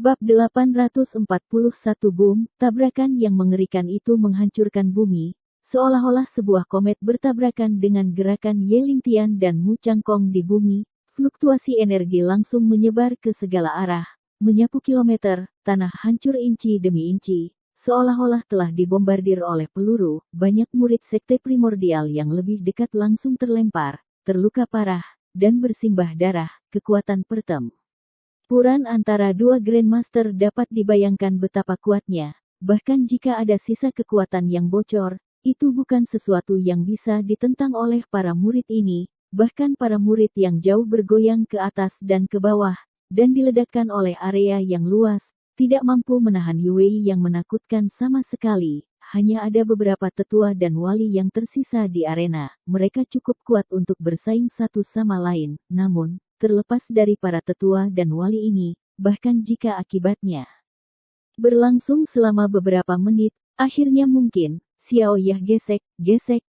Bab 841 Boom, tabrakan yang mengerikan itu menghancurkan bumi, seolah-olah sebuah komet bertabrakan dengan gerakan Yelingtian dan Mu Changkong di bumi. Fluktuasi energi langsung menyebar ke segala arah, menyapu kilometer, tanah hancur inci demi inci, seolah-olah telah dibombardir oleh peluru. Banyak murid sekte primordial yang lebih dekat langsung terlempar, terluka parah, dan bersimbah darah. Kekuatan pertempuran antara dua Grandmaster dapat dibayangkan betapa kuatnya. Bahkan jika ada sisa kekuatan yang bocor, itu bukan sesuatu yang bisa ditentang oleh para murid ini. Bahkan para murid yang jauh bergoyang ke atas dan ke bawah, dan diledakkan oleh area yang luas, tidak mampu menahan Yue yang menakutkan sama sekali. Hanya ada beberapa tetua dan wali yang tersisa di arena. Mereka cukup kuat untuk bersaing satu sama lain. Namun, terlepas dari para tetua dan wali ini, bahkan jika akibatnya berlangsung selama beberapa menit, akhirnya mungkin, Xiao Yah gesek,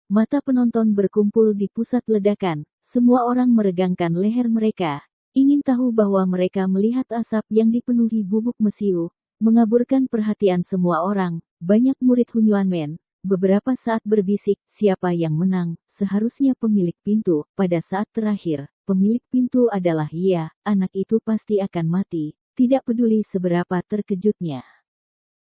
mata penonton berkumpul di pusat ledakan. Semua orang meregangkan leher mereka, ingin tahu bahwa mereka melihat asap yang dipenuhi bubuk mesiu, mengaburkan perhatian semua orang. Banyak murid Hunyuanmen beberapa saat berbisik, siapa yang menang, seharusnya pemilik pintu. Pada saat terakhir, pemilik pintu adalah ia, anak itu pasti akan mati, tidak peduli seberapa terkejutnya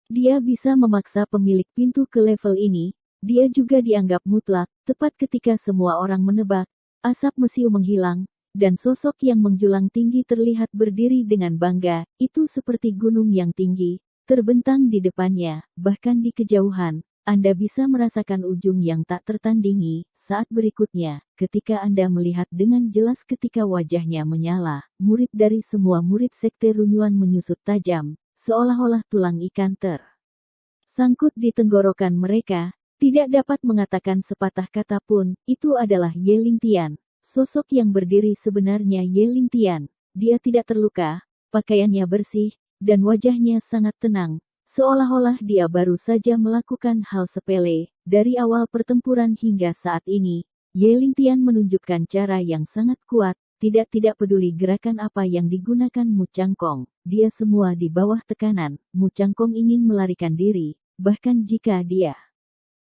dia bisa memaksa pemilik pintu ke level ini. Dia juga dianggap mutlak. Tepat ketika semua orang menebak, asap mesiu menghilang, dan sosok yang menjulang tinggi terlihat berdiri dengan bangga. Itu seperti gunung yang tinggi, terbentang di depannya, bahkan di kejauhan. Anda bisa merasakan ujung yang tak tertandingi. Saat berikutnya, ketika Anda melihat dengan jelas ketika wajahnya menyala, murid dari semua murid sekte Runyuan menyusut tajam, seolah-olah tulang ikan tersangkut di tenggorokan mereka. Tidak dapat mengatakan sepatah kata pun. Itu adalah Yelingtian. Sosok yang berdiri sebenarnya Yelingtian. Dia tidak terluka, pakaiannya bersih, dan wajahnya sangat tenang. Seolah-olah dia baru saja melakukan hal sepele. Dari awal pertempuran hingga saat ini, Yelingtian menunjukkan cara yang sangat kuat. Tidak peduli gerakan apa yang digunakan Mu Changkong. Dia semua di bawah tekanan. Mu Changkong ingin melarikan diri, bahkan jika dia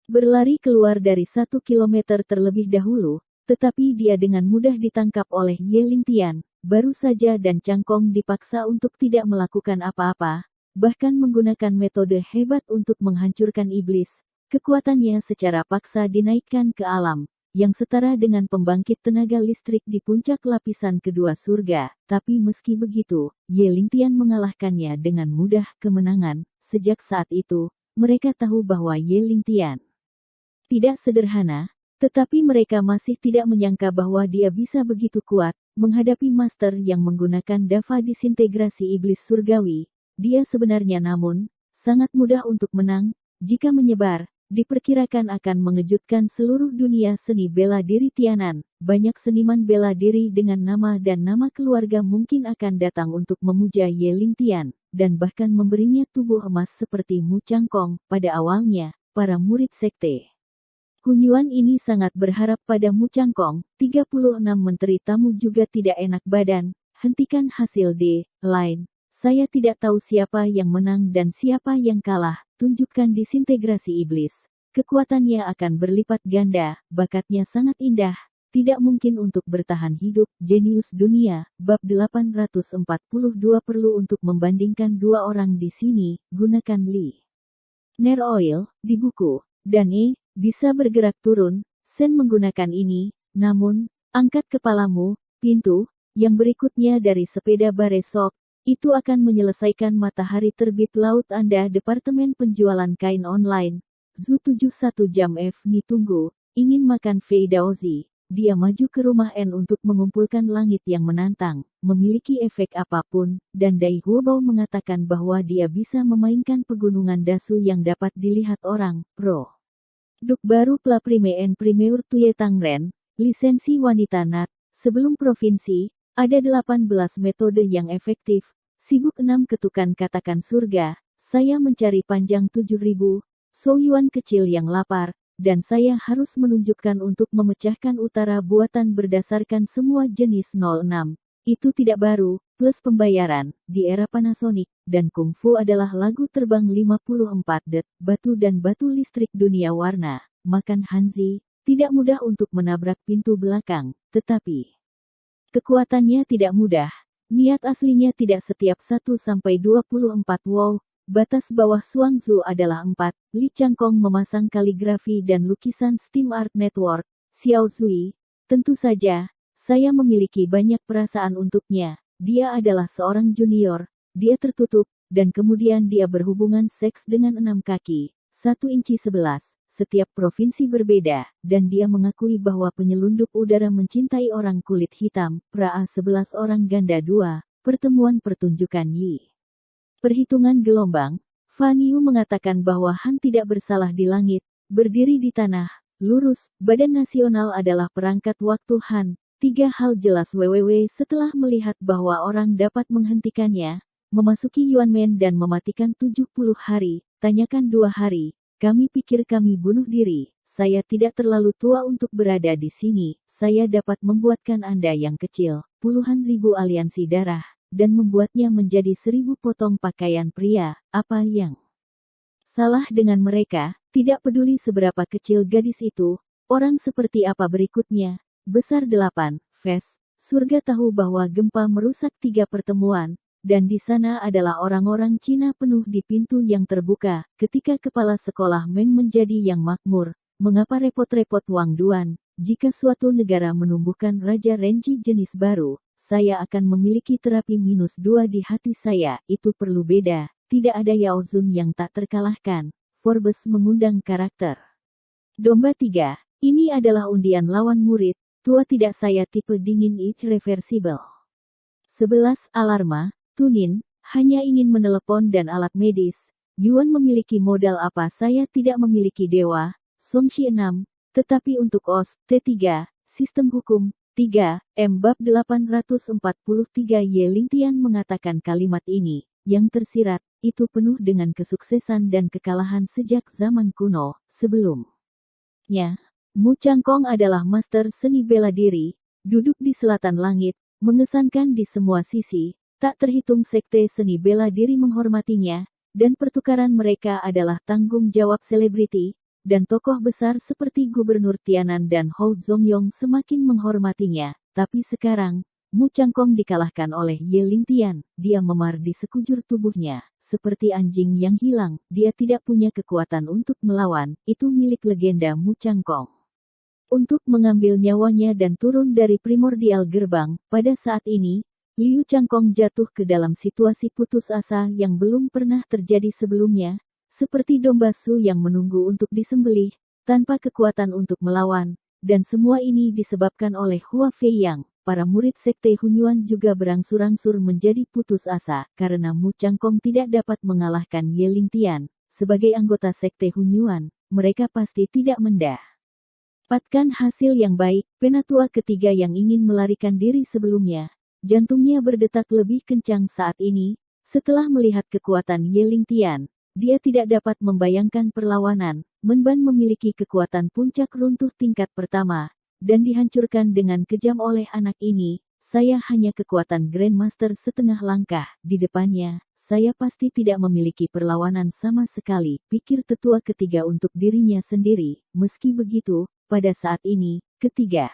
berlari keluar dari 1 kilometer terlebih dahulu, tetapi dia dengan mudah ditangkap oleh Yelingtian, baru saja, dan Changkong dipaksa untuk tidak melakukan apa-apa, bahkan menggunakan metode hebat untuk menghancurkan iblis. Kekuatannya secara paksa dinaikkan ke alam, yang setara dengan pembangkit tenaga listrik di puncak lapisan kedua surga. Tapi meski begitu, Yelingtian mengalahkannya dengan mudah. Kemenangan. Sejak saat itu, mereka tahu bahwa Yelingtian tidak sederhana, tetapi mereka masih tidak menyangka bahwa dia bisa begitu kuat, menghadapi master yang menggunakan dava disintegrasi iblis surgawi. Dia sebenarnya namun, sangat mudah untuk menang, jika menyebar, diperkirakan akan mengejutkan seluruh dunia seni bela diri Tianan. Banyak seniman bela diri dengan nama dan nama keluarga mungkin akan datang untuk memuja Yelingtian, dan bahkan memberinya tubuh emas seperti Mu Changkong. Pada awalnya, para murid sekte Hunyuan ini sangat berharap pada Mu Changkong. 36 menteri tamu juga tidak enak badan. Hentikan hasil D-Line. Saya tidak tahu siapa yang menang dan siapa yang kalah. Tunjukkan disintegrasi iblis. Kekuatannya akan berlipat ganda. Bakatnya sangat indah. Tidak mungkin untuk bertahan hidup. Jenius dunia. Bab 842 perlu untuk membandingkan dua orang di sini. Gunakan Li Ner Oil di buku. Dan bisa bergerak turun. Sen menggunakan ini. Namun, angkat kepalamu. Pintu yang berikutnya dari sepeda baresok. Itu akan menyelesaikan matahari terbit laut Anda. Departemen penjualan kain online. Zu 71 jam F. Tunggu. Ingin makan Fei Daozi. Dia maju ke rumah N untuk mengumpulkan langit yang menantang. Memiliki efek apapun. Dan Dai Huobao mengatakan bahwa dia bisa memainkan pegunungan Dasu yang dapat dilihat orang. Pro Duk baru Pla Prime en Primeur Tuye Tangren, lisensi wanita Nat. Sebelum provinsi, ada 18 metode yang efektif. Sibuk 6 ketukan katakan surga. Saya mencari panjang 7000. Soyuan kecil yang lapar. Dan saya harus menunjukkan untuk memecahkan utara buatan berdasarkan semua jenis 06. Itu tidak baru. plus pembayaran, di era Panasonic, dan Kung Fu adalah lagu terbang 54 det, batu dan batu listrik dunia warna, makan Hanzi, tidak mudah untuk menabrak pintu belakang, tetapi kekuatannya tidak mudah. Niat aslinya tidak setiap 1-24 wow. Batas bawah Suangzu adalah 4. Li Changkong memasang kaligrafi dan lukisan Steam Art Network, Xiao Zui. Tentu saja, saya memiliki banyak perasaan untuknya. Dia adalah seorang junior, dia tertutup, dan kemudian dia berhubungan seks dengan 6 kaki, 1 inci 11, setiap provinsi berbeda, dan dia mengakui bahwa penyelundup udara mencintai orang kulit hitam, pra 11 orang ganda 2, pertemuan pertunjukan Yi. Perhitungan gelombang, Fan Yu mengatakan bahwa Han tidak bersalah di langit, berdiri di tanah, lurus, badan nasional adalah perangkat waktu Han. 3 hal jelas WWW setelah melihat bahwa orang dapat menghentikannya, memasuki Yuanmen dan mematikan 70 hari, tanyakan 2 hari, kami pikir kami bunuh diri, saya tidak terlalu tua untuk berada di sini, saya dapat membuatkan Anda yang kecil, puluhan ribu aliansi darah, dan membuatnya menjadi 1000 potong pakaian pria, apa yang salah dengan mereka, tidak peduli seberapa kecil gadis itu, orang seperti apa berikutnya. Besar 8, Ves, surga tahu bahwa gempa merusak 3 pertemuan, dan di sana adalah orang-orang Cina penuh di pintu yang terbuka, ketika kepala sekolah Meng menjadi yang makmur, mengapa repot-repot Wang Duan, jika suatu negara menumbuhkan Raja Renji jenis baru, saya akan memiliki terapi -2 di hati saya, itu perlu beda, tidak ada Yao Zun yang tak terkalahkan, Forbes mengundang karakter. Domba 3, ini adalah undian lawan murid, tua tidak saya tipe dingin irreversible. 11 Alarma, Tunin, hanya ingin menelepon dan alat medis. Yuan memiliki modal apa saya tidak memiliki dewa, Songshi 6, tetapi untuk OS, T3, sistem hukum, 3, M bab 843 Ye Lingtian mengatakan kalimat ini, yang tersirat, itu penuh dengan kesuksesan dan kekalahan sejak zaman kuno, sebelumnya. Mu Changkong adalah master seni bela diri, duduk di selatan langit, mengesankan di semua sisi, tak terhitung sekte seni bela diri menghormatinya, dan pertukaran mereka adalah tanggung jawab selebriti, dan tokoh besar seperti Gubernur Tianan dan Hou Zongyong semakin menghormatinya, tapi sekarang, Mu Changkong dikalahkan oleh Ye Lingtian, dia memar di sekujur tubuhnya, seperti anjing yang hilang, dia tidak punya kekuatan untuk melawan, itu milik legenda Mu Changkong. Untuk mengambil nyawanya dan turun dari primordial gerbang, pada saat ini, Liu Changkong jatuh ke dalam situasi putus asa yang belum pernah terjadi sebelumnya, seperti domba Su yang menunggu untuk disembelih, tanpa kekuatan untuk melawan, dan semua ini disebabkan oleh Hua Fei Yang. Para murid sekte Hunyuan juga berangsur-angsur menjadi putus asa, karena Mu Changkong tidak dapat mengalahkan Ye Lingtian. Sebagai anggota sekte Hunyuan, mereka pasti tidak mendapatkan hasil yang baik. Penatua ketiga yang ingin melarikan diri sebelumnya, jantungnya berdetak lebih kencang saat ini, setelah melihat kekuatan Ye Lingtian. Dia tidak dapat membayangkan perlawanan. Menban memiliki kekuatan puncak runtuh tingkat pertama, dan dihancurkan dengan kejam oleh anak ini. Saya hanya kekuatan Grandmaster setengah langkah di depannya. Saya pasti tidak memiliki perlawanan sama sekali, pikir tetua ketiga untuk dirinya sendiri. Meski begitu, pada saat ini, ketiga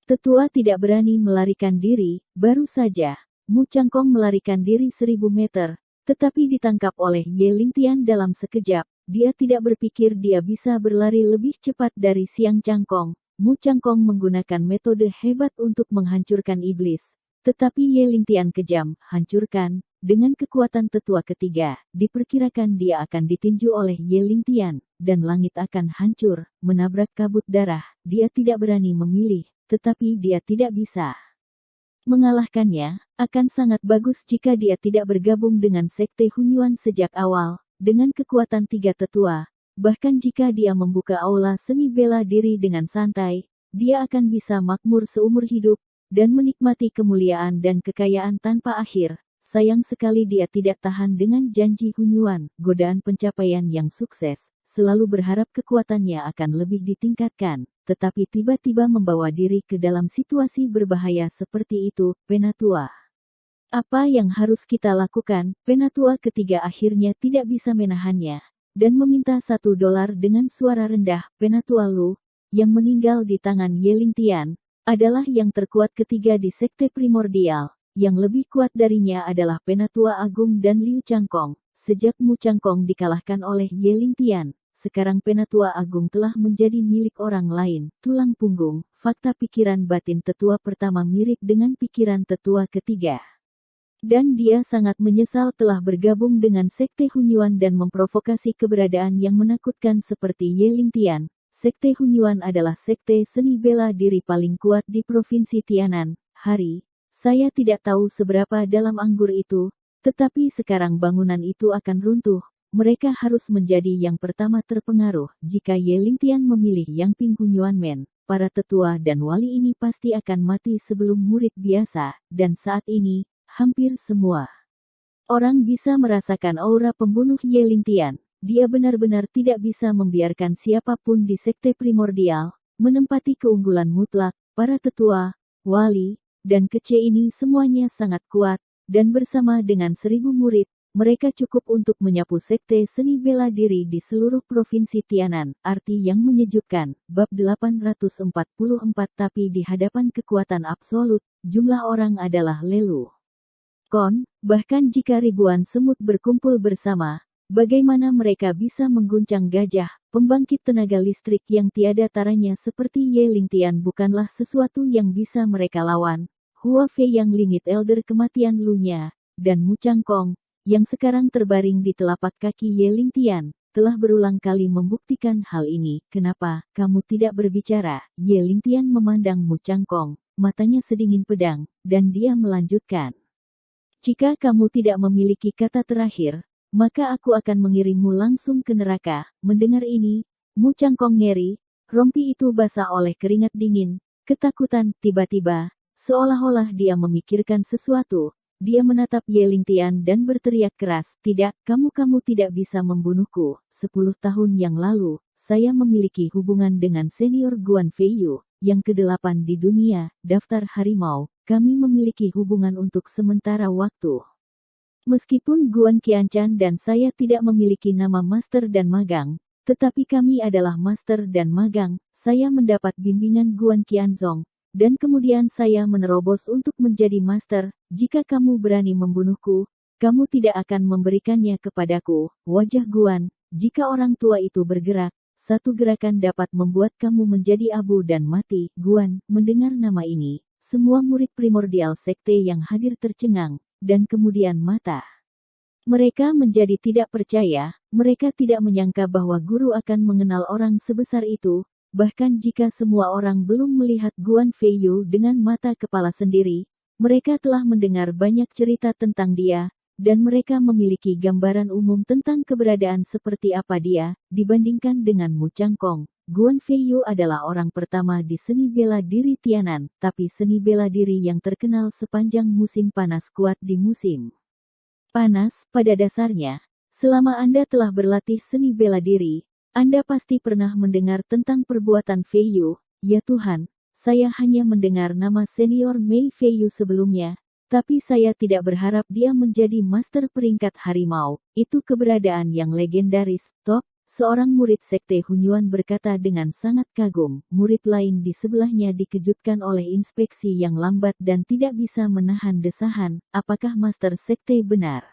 tetua tidak berani melarikan diri. Baru saja, Mu Changkong melarikan diri 1000 meter, tetapi ditangkap oleh Ye Lingtian dalam sekejap. Dia tidak berpikir dia bisa berlari lebih cepat dari Siang Changkong. Mu Changkong menggunakan metode hebat untuk menghancurkan iblis. Tetapi Ye Lingtian kejam, hancurkan. Dengan kekuatan tetua ketiga, diperkirakan dia akan ditinju oleh Ye Lingtian, dan langit akan hancur, menabrak kabut darah. Dia tidak berani memilih, tetapi dia tidak bisa mengalahkannya. Akan sangat bagus jika dia tidak bergabung dengan sekte Hunyuan sejak awal. Dengan kekuatan 3 tetua, bahkan jika dia membuka aula seni bela diri dengan santai, dia akan bisa makmur seumur hidup, dan menikmati kemuliaan dan kekayaan tanpa akhir. Sayang sekali dia tidak tahan dengan janji Hunyuan, godaan pencapaian yang sukses, selalu berharap kekuatannya akan lebih ditingkatkan, tetapi tiba-tiba membawa diri ke dalam situasi berbahaya seperti itu. Penatua Apa yang harus kita lakukan? Penatua ketiga akhirnya tidak bisa menahannya, dan meminta $1 dengan suara rendah. Penatua Lu, yang meninggal di tangan Yelingtian, adalah yang terkuat ketiga di sekte primordial. Yang lebih kuat darinya adalah Penatua Agung dan Liu Changkong. Sejak Mu Changkong dikalahkan oleh Yelingtian, sekarang Penatua Agung telah menjadi milik orang lain. Tulang punggung, fakta pikiran batin tetua pertama mirip dengan pikiran tetua ketiga. Dan dia sangat menyesal telah bergabung dengan sekte Hunyuan dan memprovokasi keberadaan yang menakutkan seperti Yelingtian. Sekte Hunyuan adalah sekte seni bela diri paling kuat di Provinsi Tianan. Saya tidak tahu seberapa dalam anggur itu, tetapi sekarang bangunan itu akan runtuh. Mereka harus menjadi yang pertama terpengaruh. Jika Yelingtian memilih Yang Ping Hunyuan Men, para tetua dan wali ini pasti akan mati sebelum murid biasa, dan saat ini, hampir semua orang bisa merasakan aura pembunuh Yelingtian. Dia benar-benar tidak bisa membiarkan siapapun di sekte primordial menempati keunggulan mutlak. Para tetua, wali, dan kece ini semuanya sangat kuat, dan bersama dengan 1000 murid, mereka cukup untuk menyapu sekte seni bela diri di seluruh provinsi Tianan. Arti yang menyejukkan, bab 844. Tapi di hadapan kekuatan absolut, jumlah orang adalah lelu. Bahkan jika ribuan semut berkumpul bersama, bagaimana mereka bisa mengguncang gajah, pembangkit tenaga listrik yang tiada taranya seperti Yelingtian bukanlah sesuatu yang bisa mereka lawan. Hua Fei yang lingit elder kematian Lunya, dan Mu Changkong, yang sekarang terbaring di telapak kaki Yelingtian, telah berulang kali membuktikan hal ini. Kenapa kamu tidak berbicara? Yelingtian memandang Mu Changkong, matanya sedingin pedang, dan dia melanjutkan. Jika kamu tidak memiliki kata terakhir, maka aku akan mengirimmu langsung ke neraka. Mendengar ini, Mu Changkong ngeri, rompi itu basah oleh keringat dingin, ketakutan. Tiba-tiba, seolah-olah dia memikirkan sesuatu, dia menatap Yelingtian dan berteriak keras, "Tidak, kamu tidak bisa membunuhku. 10 tahun yang lalu, saya memiliki hubungan dengan senior Guan Feiyu, yang ke-8 di dunia, daftar harimau. Kami memiliki hubungan untuk sementara waktu. Meskipun Guan Qianchan dan saya tidak memiliki nama master dan magang, tetapi kami adalah master dan magang. Saya mendapat bimbingan Guan Qianzong, dan kemudian saya menerobos untuk menjadi master. Jika kamu berani membunuhku, kamu tidak akan memberikannya kepadaku." Wajah Guan, jika orang tua itu bergerak, satu gerakan dapat membuat kamu menjadi abu dan mati. Guan, mendengar nama ini, semua murid primordial sekte yang hadir tercengang, dan kemudian mata mereka menjadi tidak percaya. Mereka tidak menyangka bahwa guru akan mengenal orang sebesar itu, bahkan jika semua orang belum melihat Guan Feiyu dengan mata kepala sendiri, mereka telah mendengar banyak cerita tentang dia, dan mereka memiliki gambaran umum tentang keberadaan seperti apa dia, dibandingkan dengan Mu Changkong. Guan Feiyu adalah orang pertama di seni bela diri Tianan, tapi seni bela diri yang terkenal sepanjang musim panas kuat di musim panas. Pada dasarnya, selama Anda telah berlatih seni bela diri, Anda pasti pernah mendengar tentang perbuatan Feiyu. Ya Tuhan, saya hanya mendengar nama senior Mei Feiyu sebelumnya, tapi saya tidak berharap dia menjadi master peringkat harimau. Itu keberadaan yang legendaris. Top, seorang murid sekte Hunyuan berkata dengan sangat kagum. Murid lain di sebelahnya dikejutkan oleh inspeksi yang lambat dan tidak bisa menahan desahan. Apakah master sekte benar?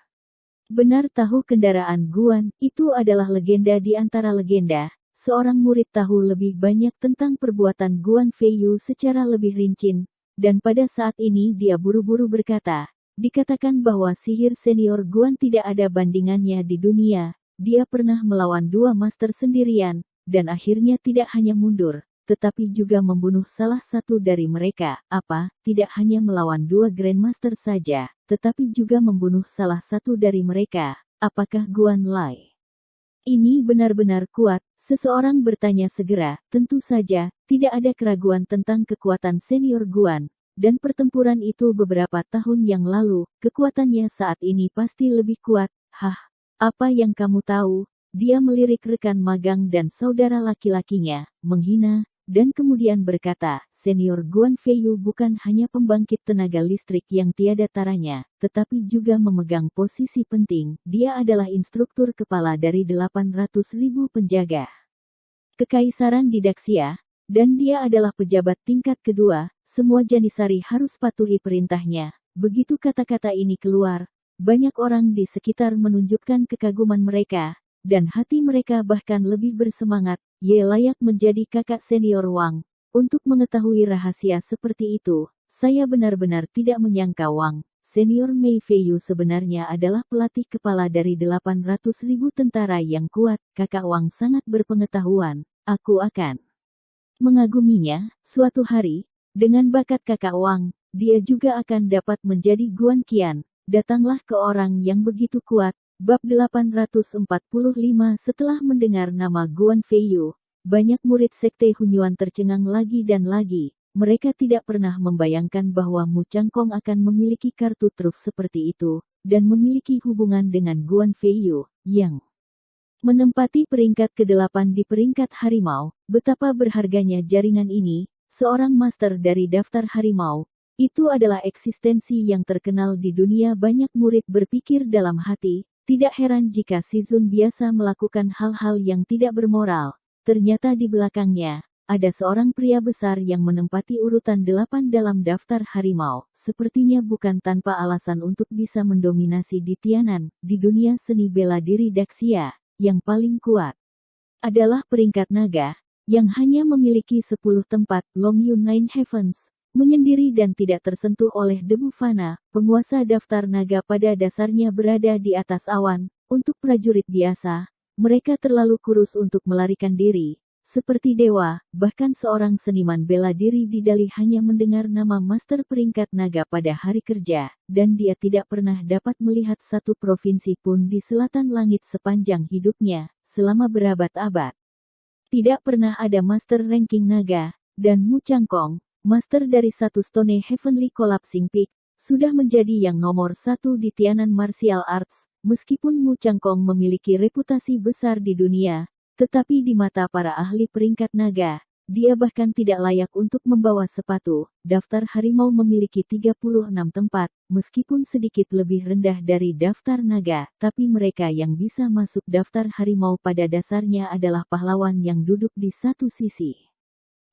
Benar tahu kendaraan Guan, itu adalah legenda di antara legenda. Seorang murid tahu lebih banyak tentang perbuatan Guan Feiyu secara lebih rinci, dan pada saat ini dia buru-buru berkata, dikatakan bahwa sihir senior Guan tidak ada bandingannya di dunia. Dia pernah melawan 2 master sendirian, dan akhirnya tidak hanya mundur, tetapi juga membunuh salah satu dari mereka. Tidak hanya melawan 2 Grandmaster saja, tetapi juga membunuh salah satu dari mereka. Apakah Guan Lai ini benar-benar kuat? Seseorang bertanya segera. Tentu saja, tidak ada keraguan tentang kekuatan senior Guan, dan pertempuran itu beberapa tahun yang lalu, kekuatannya saat ini pasti lebih kuat. Apa yang kamu tahu? Dia melirik rekan magang dan saudara laki-lakinya, menghina. dan kemudian berkata, Senior Guan Feiyu bukan hanya pembangkit tenaga listrik yang tiada taranya, tetapi juga memegang posisi penting. Dia adalah instruktur kepala dari 800.000 penjaga Kekaisaran di Daxia, dan dia adalah pejabat tingkat kedua. Semua Janisari harus patuhi perintahnya. Begitu kata-kata ini keluar, banyak orang di sekitar menunjukkan kekaguman mereka, dan hati mereka bahkan lebih bersemangat. Ye layak menjadi kakak senior Wang. Untuk mengetahui rahasia seperti itu, saya benar-benar tidak menyangka Wang, senior Mei Feiyu sebenarnya adalah pelatih kepala dari 800.000 tentara yang kuat. Kakak Wang sangat berpengetahuan. Aku akan mengaguminya. Suatu hari, dengan bakat kakak Wang, dia juga akan dapat menjadi Guan Qian. Datanglah ke orang yang begitu kuat. Bab 845. Setelah mendengar nama Guan Feiyu, banyak murid sekte Hunyuan tercengang lagi dan lagi. Mereka tidak pernah membayangkan bahwa Mu Changkong akan memiliki kartu truf seperti itu, dan memiliki hubungan dengan Guan Feiyu, yang menempati peringkat ke-8 di peringkat harimau. Betapa berharganya jaringan ini. Seorang master dari daftar harimau, itu adalah eksistensi yang terkenal di dunia. Banyak murid berpikir dalam hati, tidak heran jika si Zun biasa melakukan hal-hal yang tidak bermoral. Ternyata di belakangnya, ada seorang pria besar yang menempati urutan 8 dalam daftar harimau. Sepertinya bukan tanpa alasan untuk bisa mendominasi di Tianan. Di dunia seni bela diri Daxia, yang paling kuat adalah peringkat naga, yang hanya memiliki 10 tempat. Long Yun Nine Heavens menyendiri dan tidak tersentuh oleh debu fana. Penguasa daftar naga pada dasarnya berada di atas awan. Untuk prajurit biasa, mereka terlalu kurus untuk melarikan diri. Seperti dewa, bahkan seorang seniman bela diri di Dali hanya mendengar nama master peringkat naga pada hari kerja, dan dia tidak pernah dapat melihat satu provinsi pun di selatan langit sepanjang hidupnya, selama berabad-abad. Tidak pernah ada master ranking naga, dan Mu Changkong, master dari satu Stone Heavenly Collapsing Peak, sudah menjadi yang nomor 1 di Tianan Martial Arts. Meskipun Mu Changkong memiliki reputasi besar di dunia, tetapi di mata para ahli peringkat naga, dia bahkan tidak layak untuk membawa sepatu. Daftar harimau memiliki 36 tempat, meskipun sedikit lebih rendah dari daftar naga, tapi mereka yang bisa masuk daftar harimau pada dasarnya adalah pahlawan yang duduk di satu sisi.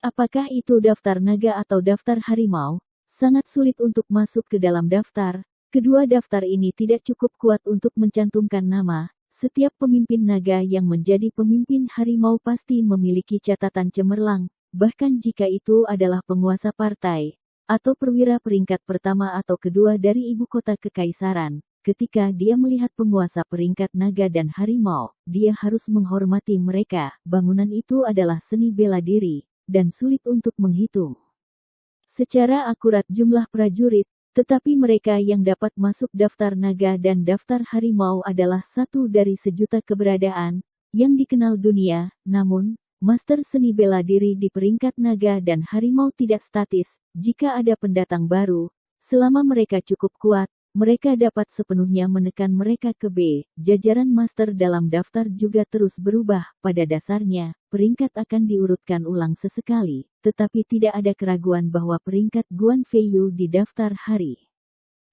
Apakah itu daftar naga atau daftar harimau? Sangat sulit untuk masuk ke dalam daftar. Kedua daftar ini tidak cukup kuat untuk mencantumkan nama. Setiap pemimpin naga yang menjadi pemimpin harimau pasti memiliki catatan cemerlang, bahkan jika itu adalah penguasa partai, atau perwira peringkat pertama atau kedua dari ibu kota kekaisaran. Ketika dia melihat penguasa peringkat naga dan harimau, dia harus menghormati mereka. Bangunan itu adalah seni bela diri, dan sulit untuk menghitung secara akurat jumlah prajurit, tetapi mereka yang dapat masuk daftar naga dan daftar harimau adalah satu dari sejuta keberadaan yang dikenal dunia. Namun, master seni bela diri di peringkat naga dan harimau tidak statis. Jika ada pendatang baru, selama mereka cukup kuat, mereka dapat sepenuhnya menekan mereka ke B. Jajaran master dalam daftar juga terus berubah. Pada dasarnya, peringkat akan diurutkan ulang sesekali, tetapi tidak ada keraguan bahwa peringkat Guan Feiyu di daftar hari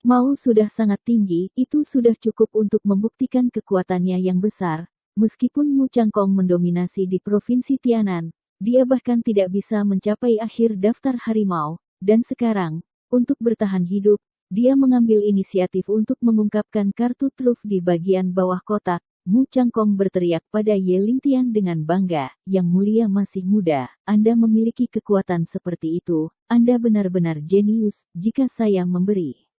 mau sudah sangat tinggi. Itu sudah cukup untuk membuktikan kekuatannya yang besar. Meskipun Mu Changkong mendominasi di Provinsi Tianan, dia bahkan tidak bisa mencapai akhir daftar harimau. Dan sekarang, untuk bertahan hidup, dia mengambil inisiatif untuk mengungkapkan kartu truf di bagian bawah kotak. Mu Changkong berteriak pada Ye Lingtian dengan bangga, "Yang mulia masih muda, Anda memiliki kekuatan seperti itu. Anda benar-benar jenius. Jika saya memberi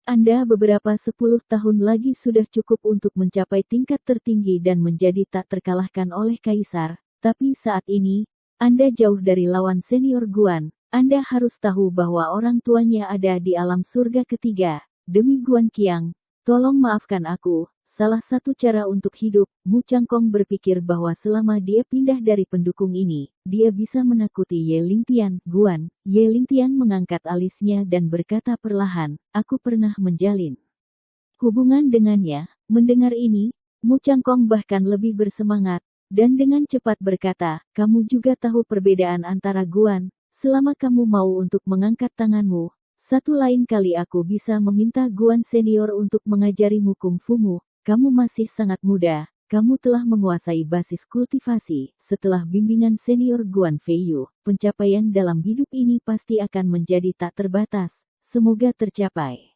Anda beberapa 10 tahun lagi sudah cukup untuk mencapai tingkat tertinggi dan menjadi tak terkalahkan oleh kaisar. Tapi saat ini, Anda jauh dari lawan senior Guan. Anda harus tahu bahwa orang tuanya ada di alam surga ketiga. Demi Guan Qiang, tolong maafkan aku." Salah satu cara untuk hidup, Mu Changkong berpikir bahwa selama dia pindah dari pendukung ini, dia bisa menakuti Ye Lingtian. Guan, Ye Lingtian mengangkat alisnya dan berkata perlahan, "Aku pernah menjalin hubungan dengannya." Mendengar ini, Mu Changkong bahkan lebih bersemangat. Dan dengan cepat berkata, kamu juga tahu perbedaan antara Guan, selama kamu mau untuk mengangkat tanganmu. Satu lain kali aku bisa meminta Guan senior untuk mengajarimu kungfumu. Kamu masih sangat muda. Kamu telah menguasai basis kultivasi. Setelah bimbingan senior Guan Feiyu, pencapaian dalam hidup ini pasti akan menjadi tak terbatas. Semoga tercapai.